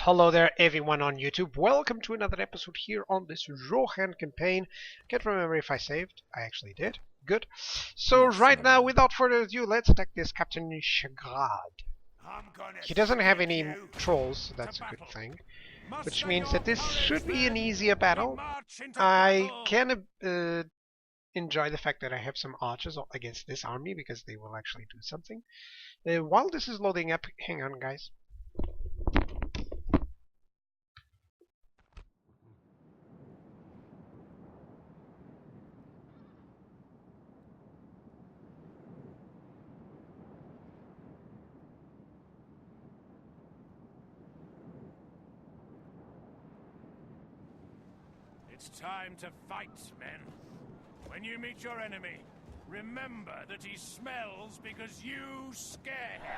Hello there everyone on YouTube. Welcome to another episode here on this Rohan campaign. Can't remember if I saved. I actually did. Good. So right now, without further ado, let's attack this Captain Shagrad. He doesn't have any trolls, so that's a good thing. Which means that this should be an easier battle. I can enjoy the fact that I have some archers against this army because they will actually do something. While this is loading up, hang on guys. It's time to fight, men. When you meet your enemy, remember that he smells because you scare him.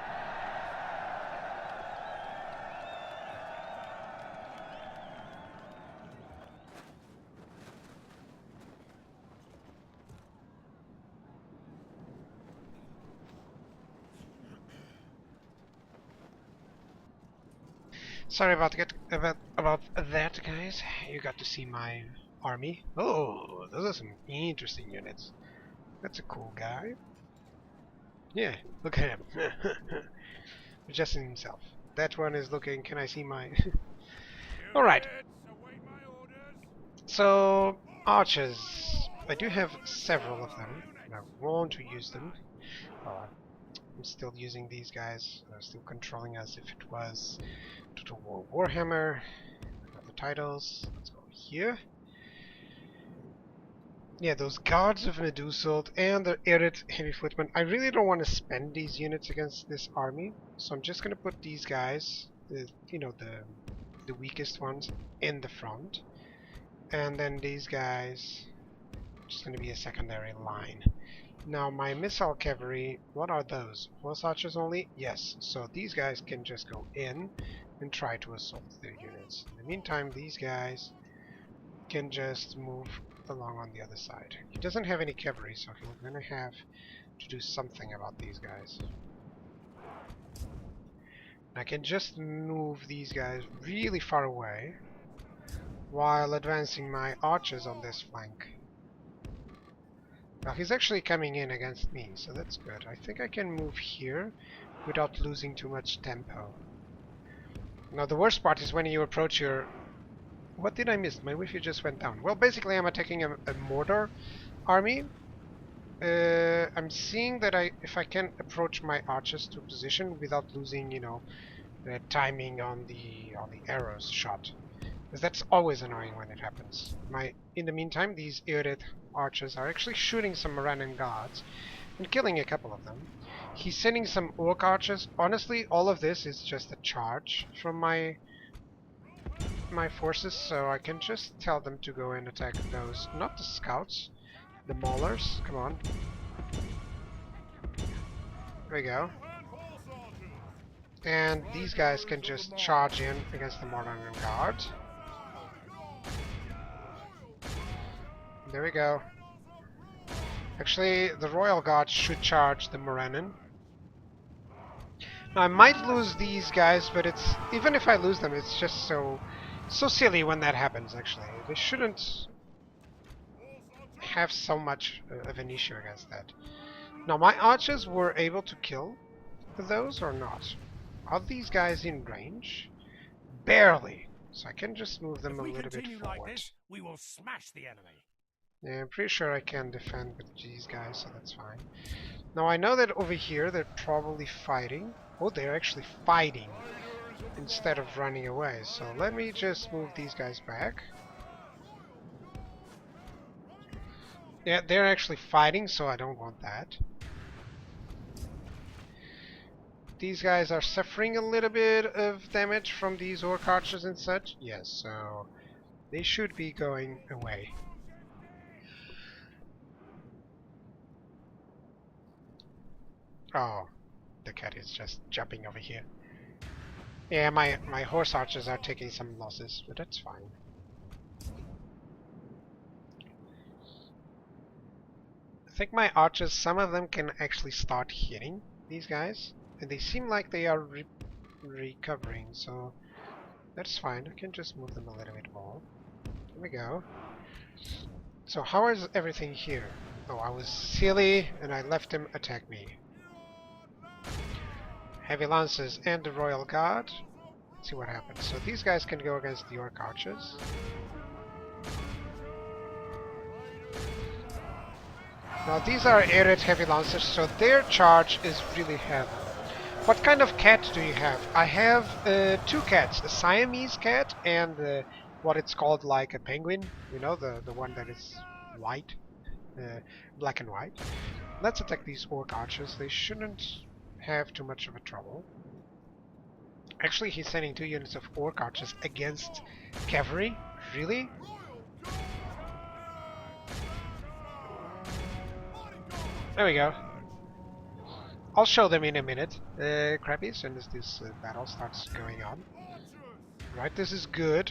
Sorry about that, guys. You got to see my army. Oh, those are some interesting units. That's a cool guy. Yeah, look at him. Adjusting himself. That one is looking. Can I see my? All right. So archers. I do have several of them, and I want to use them. I'm still using these guys. They're still controlling us. If it was Total War Warhammer, the titles. Let's go here. Yeah, those guards of Medusalt and the Erid heavy footmen. I really don't want to spend these units against this army, so I'm just gonna put these guys, you know, the weakest ones, in the front, and then these guys just gonna be a secondary line. Now my missile cavalry, what are those? Horse archers only? Yes, so these guys can just go in and try to assault their units. In the meantime, these guys can just move along on the other side. He doesn't have any cavalry, so he's gonna have to do something about these guys. I can just move these guys really far away while advancing my archers on this flank. Now he's actually coming in against me, so that's good. I think I can move here without losing too much tempo. Now the worst part is when you approach your... What did I miss? My Wi-Fi just went down. Well, basically I'm attacking a Mordor army. I'm seeing that if I can approach my archers to position without losing, you know, the timing on the arrows shot. Because that's always annoying when it happens. In the meantime, these Erid archers are actually shooting some Morannan guards and killing a couple of them. He's sending some orc archers. Honestly, all of this is just a charge from my forces, so I can just tell them to go and attack those, not the scouts, the maulers. Come on. There we go. And these guys can just charge in against the Morannan guards. There we go. Actually, the Royal Guard should charge the Morannan. Now, I might lose these guys, but it's even if I lose them, it's just so silly when that happens, actually. They shouldn't have so much of an issue against that. Now, my archers were able to kill those or not? Are these guys in range? Barely. So I can just move them a little bit forward. Like this, we will smash the enemy. Yeah, I'm pretty sure I can defend with these guys, so that's fine. Now I know that over here they're probably fighting. Oh, they're actually fighting instead of running away. So let me just move these guys back. Yeah, they're actually fighting, so I don't want that. These guys are suffering a little bit of damage from these orc archers and such. Yes, so they should be going away. Oh, the cat is just jumping over here. Yeah, my horse archers are taking some losses, but that's fine. I think my archers, some of them can actually start hitting these guys, and they seem like they are recovering, so That's fine. I can just move them a little bit more. There we go. So how is everything here? Oh, I was silly and I left him attack me. Heavy Lances and the Royal Guard. Let's see what happens. So these guys can go against the Orc Archers. Now these are Arid Heavy Lancers, so their charge is really heavy. What kind of cat do you have? I have two cats, a Siamese cat and what it's called like a penguin. You know, the one that is white, black and white. Let's attack these Orc Archers. They shouldn't have too much of a trouble. Actually, he's sending 2 units of Orc Archers against cavalry? Really? There we go. I'll show them in a minute, Crappy, as soon as this battle starts going on. Right, this is good.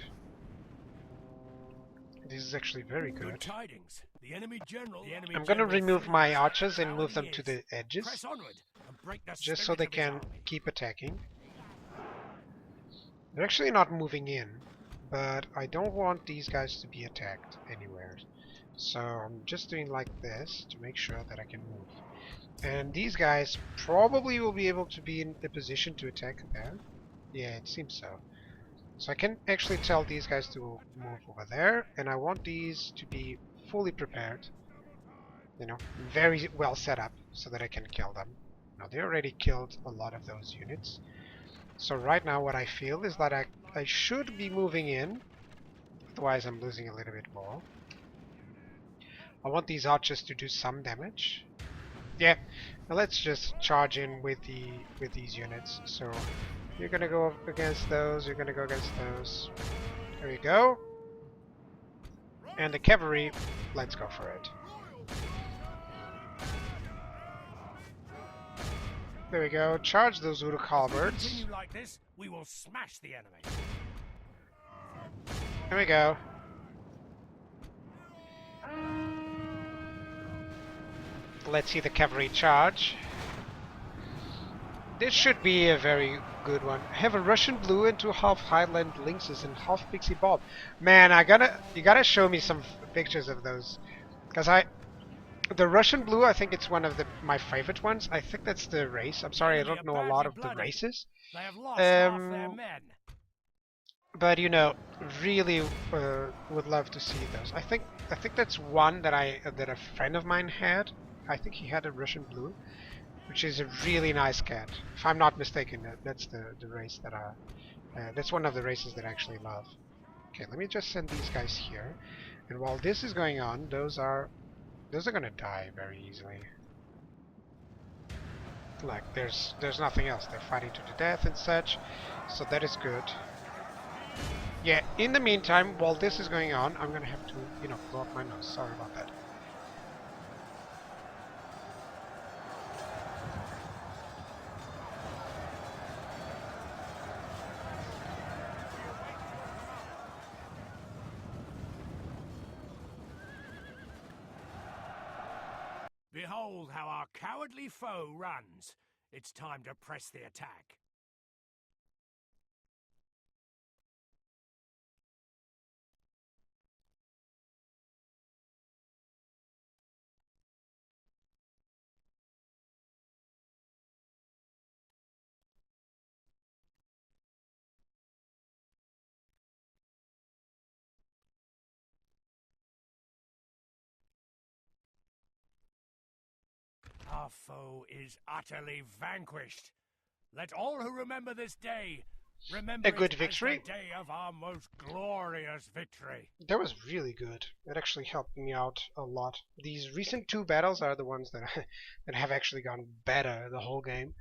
This is actually very good. Tidings. The enemy general. I'm gonna remove my archers and move them to the edges, Press onward and break the just so spirit they of his can army. keep attacking. They're actually not moving in, but I don't want these guys to be attacked anywhere. So I'm just doing like this to make sure that I can move. And these guys probably will be able to be in a position to attack there. Yeah, it seems so. So I can actually tell these guys to move over there, and I want these to be fully prepared. You know, very well set up so that I can kill them. Now they already killed a lot of those units. So right now what I feel is that I should be moving in, otherwise I'm losing a little bit more. I want these archers to do some damage. Yeah, now let's just charge in with these units. So you're gonna go up against those, you're gonna go against those. There we go. And the cavalry, let's go for it. There we go. Charge those Uruk halberds. Continue like this, we will smash the enemy. There we go. Let's see the cavalry charge. This should be a very good one. I have a Russian blue and 2 half Highland lynxes and half pixie bob. Man, you gotta show me some pictures of those, because the Russian blue, I think it's one of my favorite ones. I think that's the race. I'm sorry, I don't know a lot of the races. They have lost half their men. But you know, really would love to see those. I think that's one that a friend of mine had. I think he had a Russian blue, which is a really nice cat. If I'm not mistaken, that's the race that that's one of the races that I actually love. Okay, let me just send these guys here, and while this is going on, those are gonna die very easily. Like there's nothing else. They're fighting to the death and such, so that is good. Yeah, in the meantime, while this is going on, I'm gonna have to, you know, blow up my nose. Sorry about that. Behold how our cowardly foe runs. It's time to press the attack. Our foe is utterly vanquished. Let all who remember this day remember A good it victory. as the day of our most glorious victory. That was really good. It actually helped me out a lot. These recent 2 battles are the ones that that have actually gone better the whole game,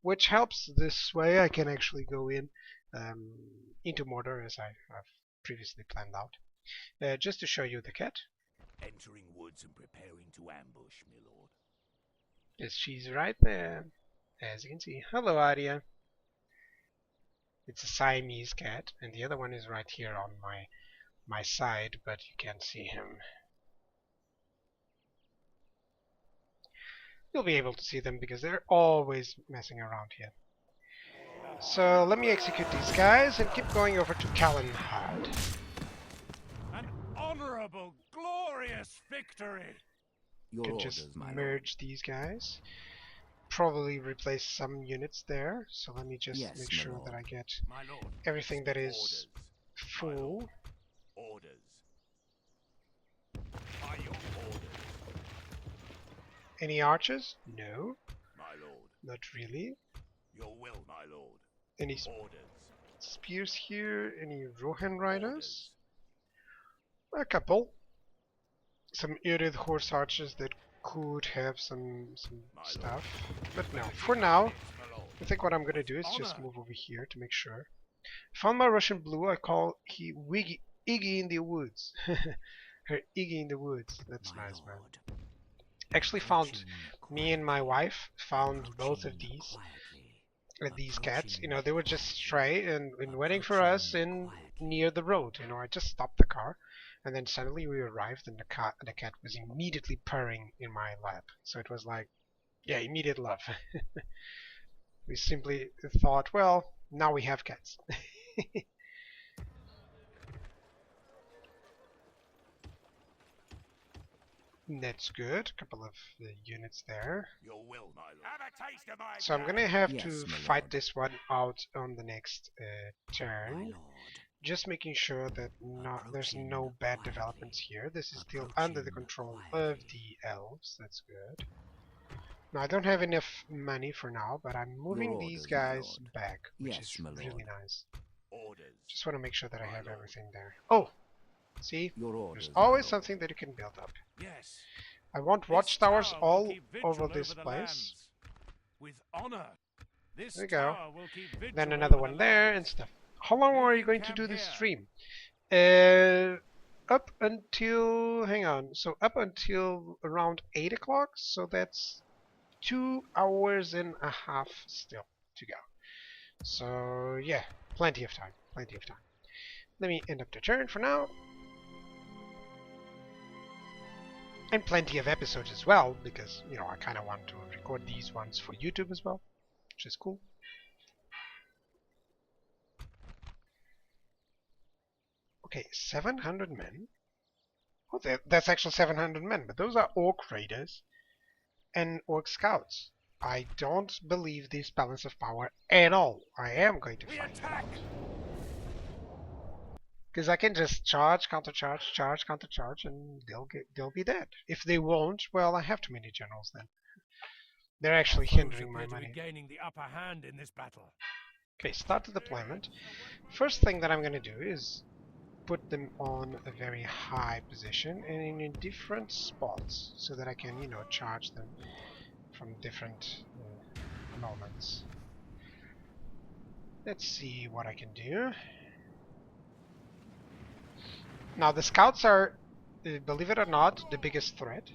which helps. This way I can actually go into Mordor as I've previously planned out. Just to show you the cat. Entering woods and preparing to ambush, my lord. Yes, she's right there, as you can see. Hello, Arya. It's a Siamese cat, and the other one is right here on my side, but you can't see him. You'll be able to see them because they're always messing around here. So let me execute these guys and keep going over to Callanhad. An honorable, glorious victory. Your Can orders, just my lord. merge these guys. Probably replace some units there. So let me just Yes, make my sure lord. that I get My lord. everything that is Orders. full. Orders. By your orders, Any archers? No, my lord. not really. Your will, my lord. Any Orders. spears here? Any Rohan riders? Orders. A couple. Some Irid horse archers that could have some My stuff. lord. But no, With for the now, units, my lord. I think what I'm gonna With do is just honor. move over here to make sure. Found my Russian blue. I call he Wiggy Iggy in the woods. Her Iggy in the woods. That's My nice, man. lord. Actually found Approaching me and my quietly. wife found both of Approaching these quietly. these cats. You Approaching know, they were just stray and waiting for Approaching us in quietly. near the road. You know, I just stopped the car, and then suddenly we arrived, and the cat was immediately purring in my lap. So it was like, yeah, immediate love. We simply thought, well, now we have cats. That's good. A couple of units there. Your will, my lord. Have a taste of my So I'm blood. gonna have Yes, to my fight lord. this one out on the next My turn. lord. Just making sure that there's Approaching no bad quietly. developments here. This is still under the Approaching control of quietly. the elves. That's good. Now I don't have enough money for now, but I'm moving these orders, my guys lord. back, which Yes, is my really lord. nice. Orders. Just want to make sure that I My have lord. everything there. Oh, see, Your there's orders, my always lord. something that you can build up. Yes. I want This watchtowers tower will all keep vigil over this the place. lands. With honor. This There we go. tower will keep vigil Then another over one the there lands. and stuff. How long are you Making going to camp do this here. stream? Up until, hang on, so up until around 8 o'clock, so that's 2 hours and a half still to go. So yeah, plenty of time, plenty of time. Let me end up the turn for now. And plenty of episodes as well, because, you know, I kind of want to record these ones for YouTube as well, which is cool. Okay, 700 men. Oh, that's actually 700 men, but those are orc raiders and orc scouts. I don't believe this balance of power at all. I am going to We find that attack. out. Because I can just charge, countercharge, and they'll be dead. If they won't, well, I have too many generals then. They're actually Our foes hindering my appear to be money. gaining the upper hand in this battle. Okay, start the deployment. First thing that I'm going to do is put them on a very high position and in different spots so that I can, you know, charge them from different moments. Let's see what I can do. Now the scouts are, believe it or not, the biggest threat.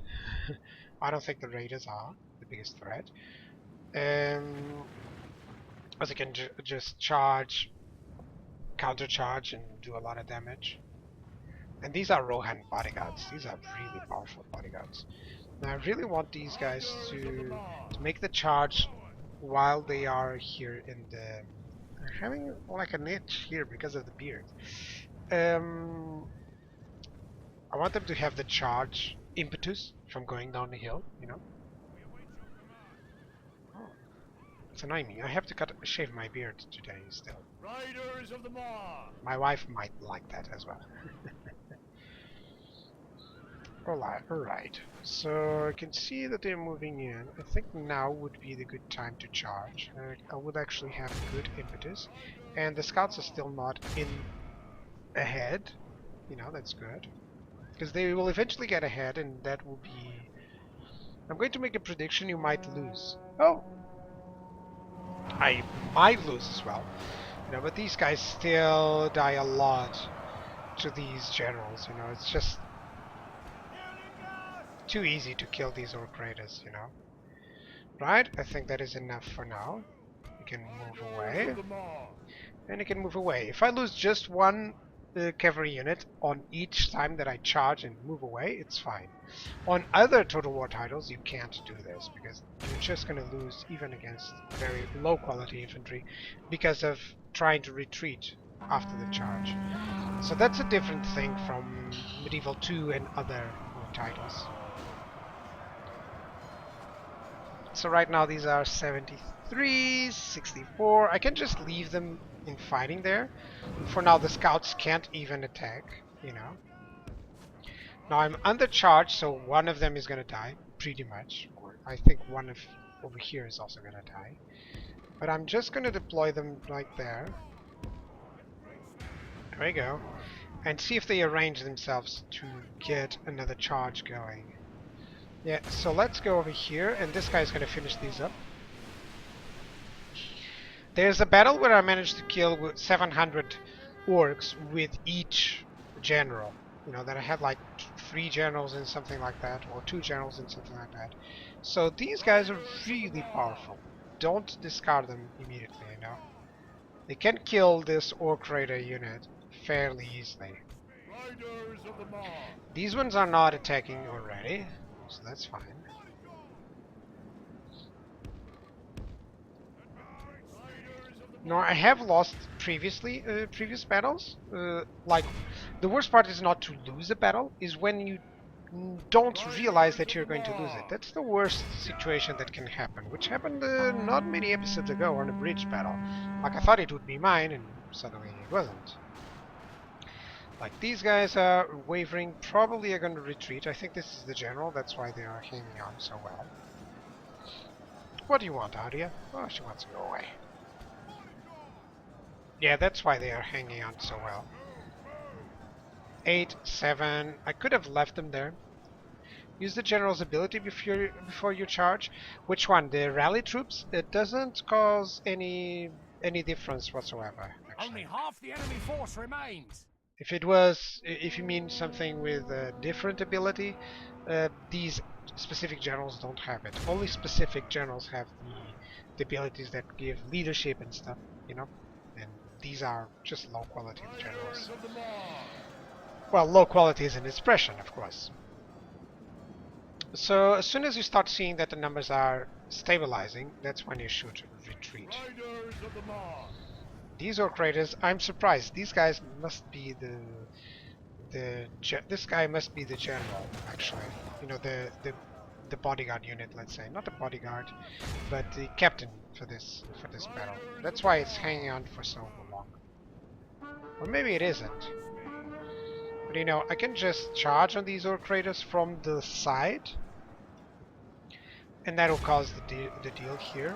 I don't think the raiders are the biggest threat. As I can just charge, countercharge, and do a lot of damage. And these are Rohan bodyguards. These are really powerful bodyguards. Now I really want these guys to make the charge while they are here in the... They're having like an itch here because of the beard. I want them to have the charge impetus from going down the hill, you know. Oh, it's annoying me. I have to shave my beard today still. Riders of the Mar. My wife might like that as well. Alright. So I can see that they're moving in. I think now would be the good time to charge. I would actually have good impetus. And the scouts are still not in ahead. You know, that's good. Because they will eventually get ahead and that will be... I'm going to make a prediction you might lose. Oh! I might lose as well. You know, but these guys still die a lot to these generals, you know, it's just too easy to kill these orc raiders, you know. Right, I think that is enough for now. You can move away. And you can move away. If I lose just one cavalry unit on each time that I charge and move away, it's fine. On other Total War titles, you can't do this because you're just going to lose even against very low quality infantry because of trying to retreat after the charge. So that's a different thing from Medieval 2 and other titles. So right now these are 73, 64. I can just leave them in fighting there. For now the scouts can't even attack, you know. Now I'm under charge, so one of them is gonna die, pretty much. Or I think one of over here is also gonna die. But I'm just gonna deploy them right there. There we go. And see if they arrange themselves to get another charge going. Yeah, so let's go over here, and this guy's gonna finish these up. There's a battle where I managed to kill 700 orcs with each general. You know, that I had like 3 generals and something like that, or 2 generals and something like that. So these guys are really powerful. Don't discard them immediately, you know. They can kill this Orc Raider unit fairly easily. These ones are not attacking already, so that's fine. No, I have lost previous battles. Like, the worst part is not to lose a battle, is when you don't realize that you're going to lose it. That's the worst situation that can happen, which happened not many episodes ago on a bridge battle. Like, I thought it would be mine, and suddenly it wasn't. Like, these guys are wavering, probably are going to retreat. I think this is the general, that's why they are hanging on so well. What do you want, Aria? Oh, she wants to go away. Yeah, that's why they are hanging on so well. 8, 7. I could have left them there. Use the general's ability before you charge. Which one? The rally troops? It doesn't cause any difference whatsoever, actually. Only half the enemy force remains. If you mean something with a different ability, these specific generals don't have it. Only specific generals have the abilities that give leadership and stuff, you know? And these are just low quality generals. Well, low quality is an expression, of course. So as soon as you start seeing that the numbers are stabilizing, that's when you should retreat. These Orc Raiders, I'm surprised. These guys must be this guy must be the general, actually. You know, the bodyguard unit, let's say, not the bodyguard, but the captain for this battle. That's why it's hanging on for so long. Or maybe it isn't. But you know, I can just charge on these Orc Raiders from the side, and that'll cause the deal here.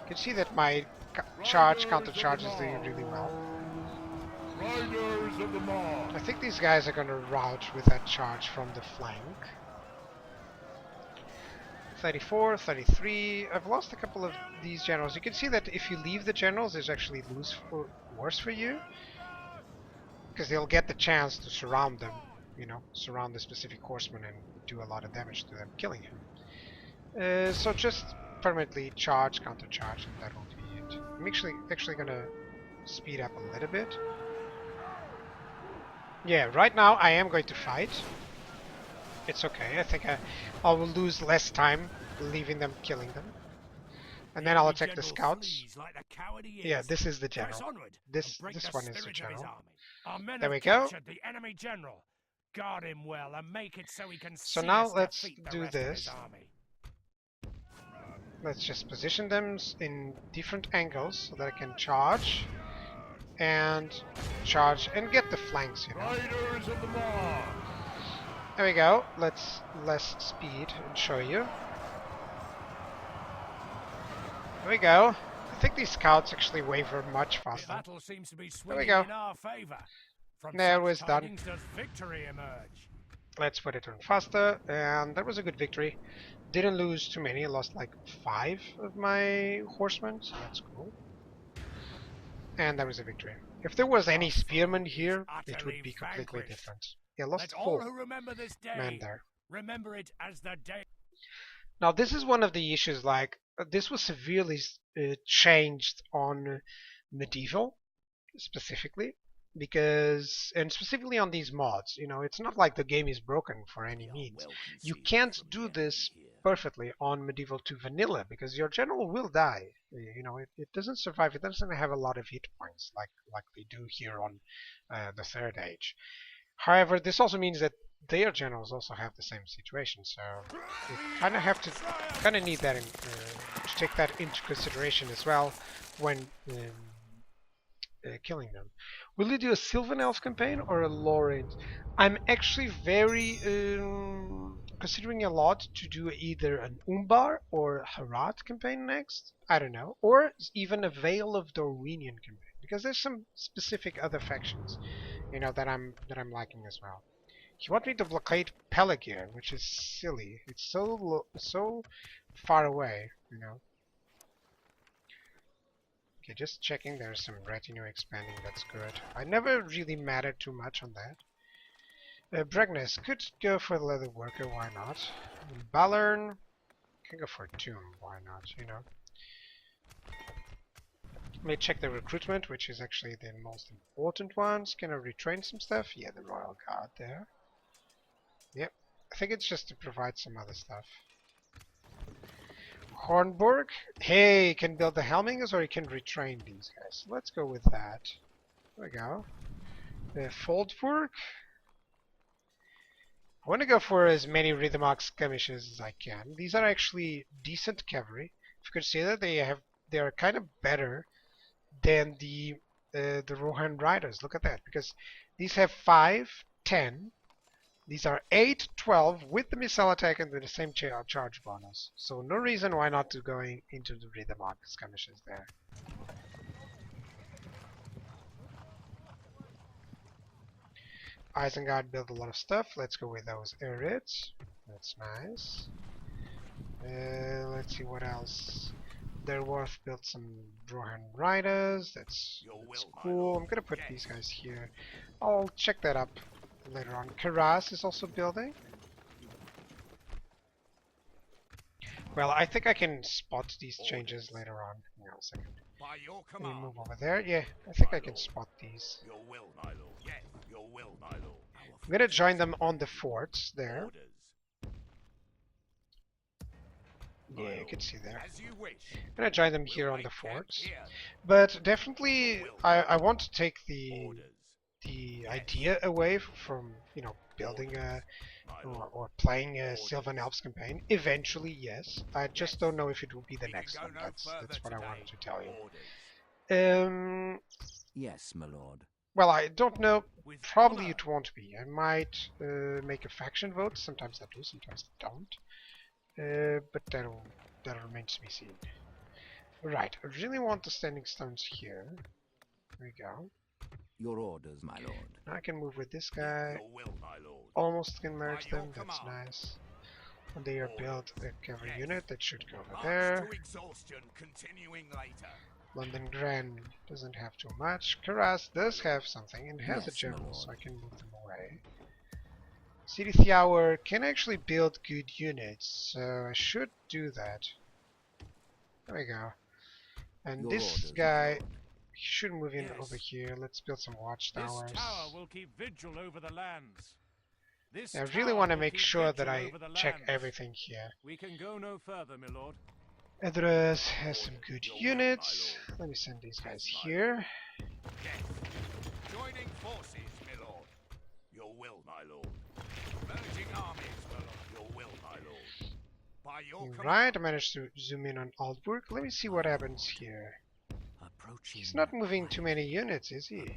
You can see that my counter charges doing really well. I think these guys are going to rout with that charge from the flank. 34, 33. I've lost a couple of these generals. You can see that if you leave the generals, it's actually worse for you, because they'll get the chance to surround them, you know, surround the specific horseman and do a lot of damage to them, killing him. So just permanently charge, counter charge, and that will be it. I'm actually gonna speed up a little bit. Yeah, right now I am going to fight. It's okay. I think I will lose less time leaving them, killing them. And then I'll attack the scouts. Yeah, this is the general. This one is the general. There we go. The enemy general. Guard him well and make it so he can so now let's do this. Let's just position them in different angles so that I can charge and get the flanks, you know. There we go. Let's less speed and show you. There we go. I think these scouts actually waver much faster. The battle seems to be there we go. In our favor. From there was done. Does victory emerge? Let's put it on faster, and that was a good victory. Didn't lose too many. I lost like 5 of my horsemen, so that's cool. And that was a victory. If there was any spearmen here, it would be completely different. Yeah, lost 4 men there. Remember it as the day. Now this is one of the issues, like, this was severely changed on Medieval, specifically. because, and specifically on these mods, you know, it's not like the game is broken for any means. You can't do this perfectly on Medieval 2 Vanilla because your general will die. You know, it doesn't survive. It doesn't have a lot of hit points like they do here on the Third Age. However, this also means that their generals also have the same situation, so you kind of need that to take that into consideration as well when killing them. Will you do a Sylvan Elf campaign or a Lorient? I'm actually very considering a lot to do either an Umbar or Harat campaign next. I don't know, or even a Vale of Dorwinion campaign because there's some specific other factions, you know, that I'm liking as well. You want me to blockade Peligir, which is silly. It's so far away, you know. Okay, just checking. There's some retinue expanding. That's good. I never really mattered too much on that. Bregness could go for the leather worker. Why not? Balern can go for tomb. Why not? You know. Let me check the recruitment, which is actually the most important ones. Can I retrain some stuff? Yeah, the Royal Guard there. Yep. I think it's just to provide some other stuff. Hornburg. Hey, can build the Helmings or you can retrain these guys. Let's go with that. There we go. The Foldburg. I want to go for as many Rhythmok skirmishes as I can. These are actually decent cavalry. If you consider they are kind of better than the Rohan riders. Look at that, because these have 5, 10. These are 8, 12 with the missile attack and with the same charge bonus. So no reason why not to going into the Rhythmok skirmishes there. Isengard built a lot of stuff. Let's go with those Erids. That's nice. Let's see what else. Derworth built some Rohan riders. That's cool. I'm gonna put these guys here. I'll check that up later on. Karas is also building. Well, I think I can spot these changes later on. Hang on a second. Let me move over there. Yeah, I think I can spot these. I'm gonna join them on the forts there. Yeah, you can see there. I'm gonna join them here on the forts. But definitely, I want to take the idea away from, you know, building a or playing a Sylvan Elves campaign. Eventually, yes. I just don't know if it will be the next one. That's what I wanted to tell you. Yes, my lord. Well, I don't know. Probably it won't be. I might make a faction vote. Sometimes I do, sometimes I don't. But that remains to be seen. Right, I really want the standing stones here. There we go. Your orders, my lord. I can move with this guy. Almost can merge them. That's nice. And they are built a cavalry unit that should go over there. London Grand doesn't have too much. Karas does have something and has a general, so I can move them away. City Thiower can actually build good units, so I should do that. There we go. And this guy should move in over here. Let's build some watchtowers. This tower will keep vigil over the lands. I really want to make sure that I check everything here. We can go no further, my lord. Edras has some good units. Let me send these guys here. Joining forces, my lord. Your will, my lord. Merging armies, my lord. Your will, my lord. By your right, I managed to zoom in on Altburg. Let me see what happens here. He's not moving too many units, is he?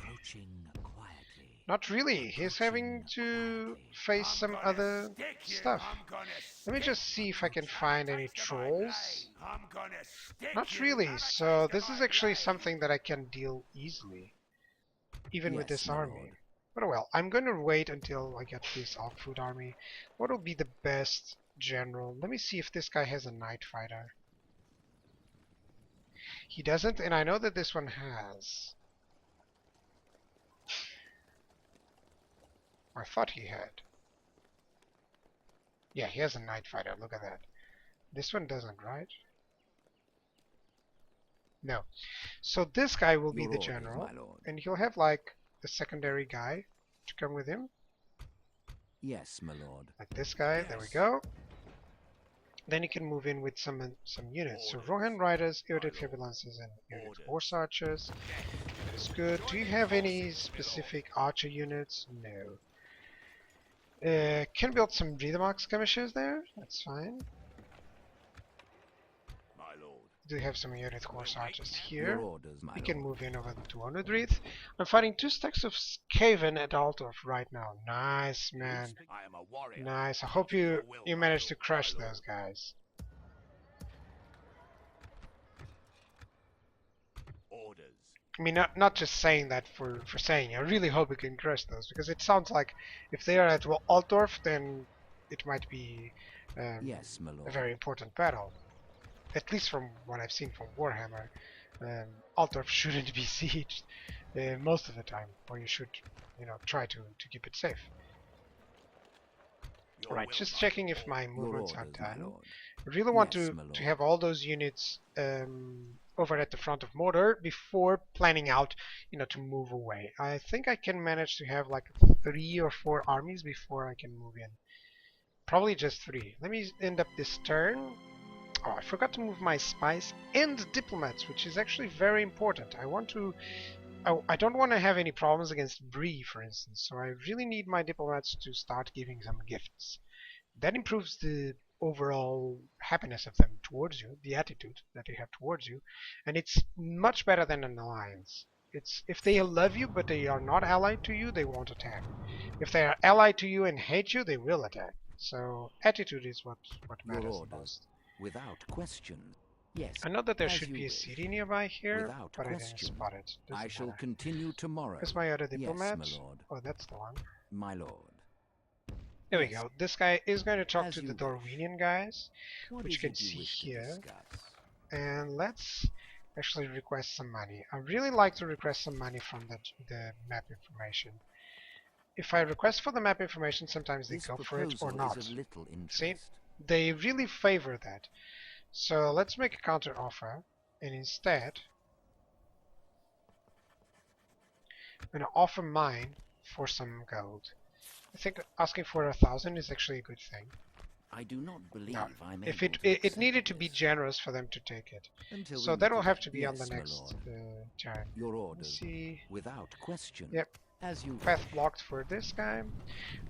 Not really. He's having to face some other stuff. Let me just see if I can find any trolls. Not really. So this is actually something that I can deal easily, even with this army. But well, I'm going to wait until I get this Alkfood army. What will be the best general? Let me see if this guy has a night fighter. He doesn't, and I know that this one has. I thought he had. Yeah, he has a night fighter. Look at that. This one doesn't, right? No. So this guy will be the general, and he'll have like a secondary guy to come with him. Yes, my lord. Like this guy. There we go. Then you can move in with some units. So Rohan riders, erudite heavy lancers, and erudite horse archers. That is good. Do you have any specific archer units? No. Can build some Riddermark skirmishers there. That's fine. My lord. Do have some unit horse archers Your here. orders, my We lord. can move in over to Onodrith. I'm fighting 2 stacks of Skaven at Altdorf right now. Nice, man. I am a warrior. Nice. I hope you manage to crush those guys. Orders. I mean, not just saying that for saying. I really hope we can crush those, because it sounds like if they are at Altdorf, then it might be Yes, my a lord. very important battle. At least from what I've seen from Warhammer, Altdorf shouldn't be sieged most of the time, or you should, try to keep it safe. Your Alright, will, just my checking lord. if my Your movements are orders, my done. lord. I really want Yes, to my lord. have all those units over at the front of Mordor before planning out, to move away. I think I can manage to have like 3 or 4 armies before I can move in. Probably just 3. Let me end up this turn. Oh, I forgot to move my spies and diplomats, which is actually very important. I don't want to have any problems against Bree, for instance, so I really need my diplomats to start giving some gifts. That improves the overall happiness of them towards you, the attitude that they have towards you, and it's much better than an alliance. It's if they love you but they are not allied to you, they won't attack. If they are allied to you and hate you, they will attack. So attitude is what Your matters the orders. most. Without question. Yes. I know that there as should you be a wish. city nearby here, Without but I didn't question. spot it. Doesn't I shall matter. continue tomorrow. Where's my other diplomat? Yes, my lord. Oh, that's the one. My lord. There we Yes. go. This guy is going to talk As to the you wish. Dorwinian guys, What which is you can it you see wish to here. discuss? And let's actually request some money. I really like to request some money from the map information. If I request for the map information, sometimes they This go for it or proposal not. is of little interest. See? They really favor that. So let's make a counter offer, and instead I'm going to offer mine for some gold. I think asking for 1,000 is actually a good thing. I do not believe No, I'm if able it to it accept neneed to be this. generous for them to take it. Until So we that meet will have again. to be on the Yes, my next lord. turn. Your Let's orders. see. Without question. Yep. As you Path blocked for this guy.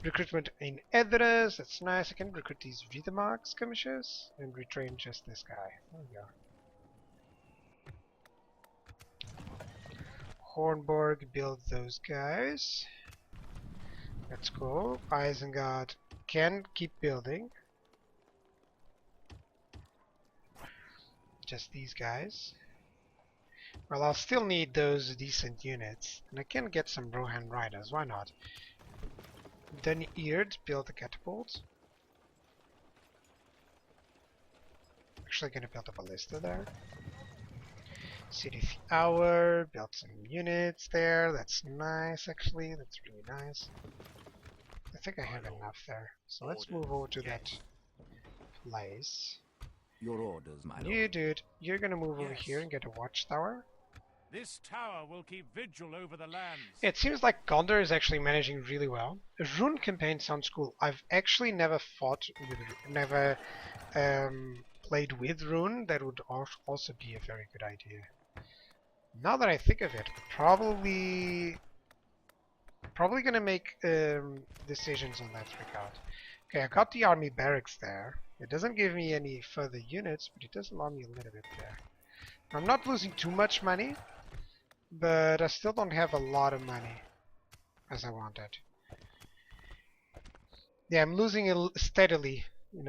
Recruitment in Edras. That's nice. I can recruit these Riddermark skirmishers and retrain just this guy. There we go. Hornborg, build those guys. That's cool. Isengard can keep building. Just these guys. Well, I'll still need those decent units. And I can get some Rohan riders. Why not? Dun-Eared, build a catapult. Actually gonna build a ballista there. City of the Hour, build some units there. That's nice, actually. That's really nice. I think I have enough there. So let's move over to that place. Your orders, my You, lord. dude, you're gonna move over Yes. here and get a watchtower. This tower will keep vigil over the lands. It seems like Gondor is actually managing really well. A Rune campaign sounds cool. I've actually never played with Rune. That would also be a very good idea. Now that I think of it, probably gonna make decisions on that regard. Okay, I got the army barracks there. It doesn't give me any further units, but it does allow me a little bit there. I'm not losing too much money, but I still don't have a lot of money as I wanted. Yeah, I'm losing steadily,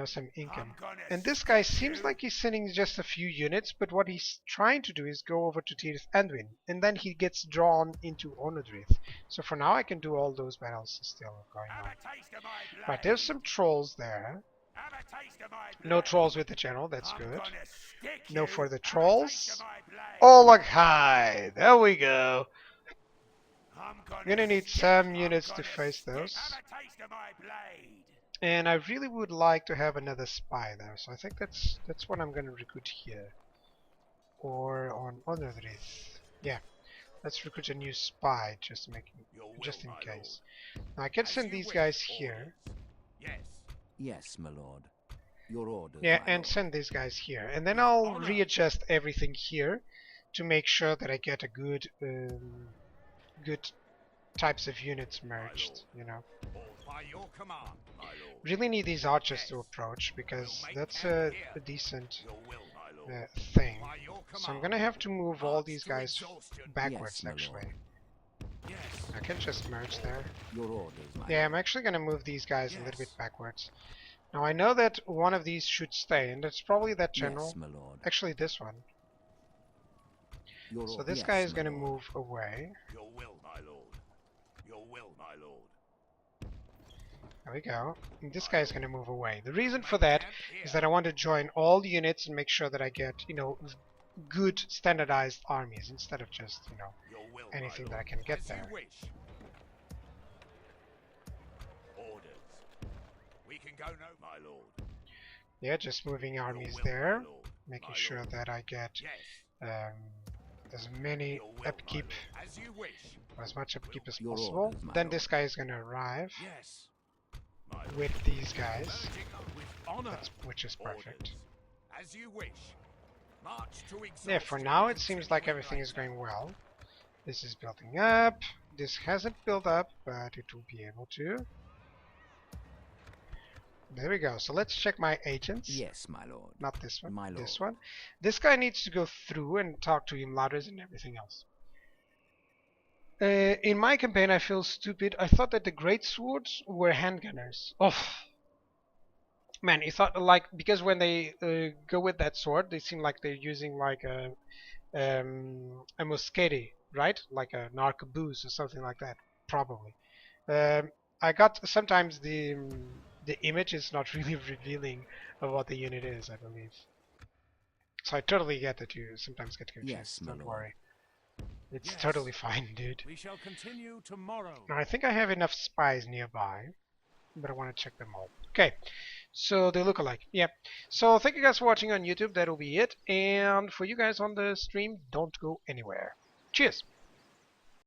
some income. And this guy seems like he's sending just a few units, but what he's trying to do is go over to Tirith Anduin, and then he gets drawn into Onodrith. So for now I can do all those battles still going Have on. a taste of my blade. Right, there's some trolls there. Have a taste of my No blade. trolls with the general, that's I'm good. gonna stick No you. further Have a trolls. taste of my blade. Oh, look, hi! There we go. I'm Gonna need stick- some I'm units to gonna face stick. those. Have a taste of my blade. And I really would like to have another spy there, so I think that's what I'm gonna recruit here. Or on Onodrith. Yeah. Let's recruit a new spy just to make, Your will, just in my case. Now I can As send you these wish, guys here. Yes. Yes, my lord. Your orders, Yeah, my and lord. send these guys here, and then With I'll honor. readjust everything here to make sure that I get a good, good types of units merged. You know, Or by your command, my lord. really need these archers to Yes. approach because We'll make that's camp a here. decent Your will, my lord. thing. By your So I'm command. gonna have to move all March these to guys exhaustion. backwards Yes, my actually. lord. Yes. I can just merge there. Your orders, my Yeah, I'm lord. actually gonna move these guys a little bit Yes. backwards. Now I know that one of these should stay, and it's probably that general. Yes, my lord. Actually, this one. Your So or- this yes, guy is my gonna lord. move away. Your will, my lord. Your will, my lord. There we go. And this guy is gonna move away. The reason for Make that camp here. is that I want to join all the units and make sure that I get, you know, good standardized armies instead of just, you know, Your will, anything my that I lord. can get As there. You wish. Orders. We can go no, my lord. Yeah, just moving Your armies will, there, my lord. making My sure lord. that I get Yes. as many Your will, upkeep, my lord. As you wish. or as much upkeep as Your possible. orders, my Then lord. this guy is gonna arrive Yes. My lord. with these guys, Merging with honor. which is perfect. Orders. As you wish. March to exhaustion. Yeah, for now it Continuing seems like everything is later. going well. This is building up. This hasn't built up, but it will be able to. There we go. So let's check my agents. Yes, my lord. Not this one. My This lord. one. This guy needs to go through and talk to him ladders and everything else. In my campaign, I feel stupid. I thought that the great swords were handgunners. Oh, man! You thought like because when they go with that sword, they seem like they're using like a muskete, right? Like an arquebus or something like that, probably. I got sometimes the image is not really revealing of what the unit is, I believe. So I totally get that you sometimes get confused. Yes, my Don't lord. worry. It's Yes. totally fine, dude. We shall continue tomorrow. Now I think I have enough spies nearby, but I want to check them all. Okay, so they look alike. Yeah. So thank you guys for watching on YouTube. That'll be it. And for you guys on the stream, don't go anywhere. Cheers.